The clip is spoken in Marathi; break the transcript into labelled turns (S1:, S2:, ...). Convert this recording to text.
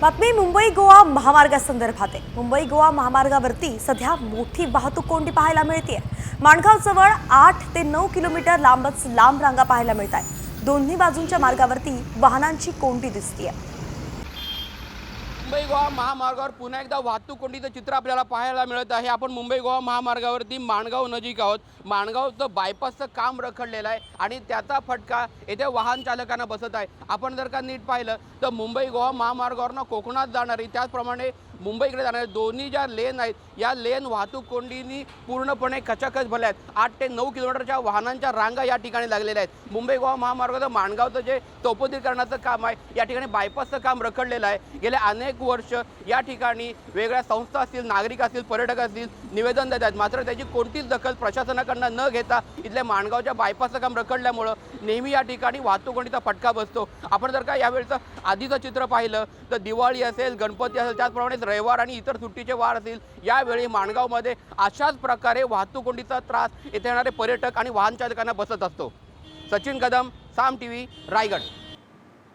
S1: बातमी मुंबई गोवा महामार्गासंदर्भात आहे। मुंबई गोवा महामार्गावरती सध्या मोठी वाहतूक कोंडी पाहायला मिळते। माणगाव जवळ 8 ते 9 किलोमीटर लांब रांगा पाहायला मिळतात। दोन्ही बाजूंच्या मार्गावरती वाहनांची कोंडी दिसते।
S2: मुंबई गोवा महामार्गावर पुन्हा एकदा वाहतूक कोंडीचं चित्र आपल्याला पाहायला मिळत आहे। आपण मुंबई गोवा महामार्गावरती माणगाव नजीक आहोत। माणगावचं बायपासचं काम रखडलेलं आहे आणि त्याचा फटका येथे वाहन चालकांना बसत आहे। आपण जर का नीट पाहिलं तर मुंबई गोवा महामार्गावरनं कोकणात जाणारी त्याचप्रमाणे मुंबईकडे जाणारे दोन्ही ज्या लेन आहेत या लेन वाहतूक कोंडीनी पूर्णपणे खचाखच भरल्या आहेत। 8 ते 9 किलोमीटरच्या वाहनांच्या रांगा या ठिकाणी लागलेल्या आहेत। मुंबई गोवा महामार्गाचं माणगावचं जे चौपदरीकरणाचं काम आहे या ठिकाणी बायपासचं काम रखडलेलं आहे। गेले अनेक वर्ष या ठिकाणी वेगळ्या संस्था असतील, नागरिक असतील, पर्यटक असतील निवेदन देत आहेत, मात्र त्याची कोणतीच दखल प्रशासनाकडून न घेता इथल्या माणगावच्या बायपासचं काम रखडल्यामुळं नेहमी या ठिकाणी वाहतूक कोंडीचा फटका बसतो। आपण जर का यावेळचं आधीचं चित्र पाहिलं तर दिवाळी असेल, गणपती असेल, त्याचप्रमाणे रविवार आणि इतर सुट्टीचे वार असतील, यावेळी माणगावमध्ये अशाच प्रकारे वाहतूक कोंडीचा त्रास येथे येणारे पर्यटक आणि वाहन चालकांना बसत असतो। सचिन कदम, साम टीव्ही, रायगड।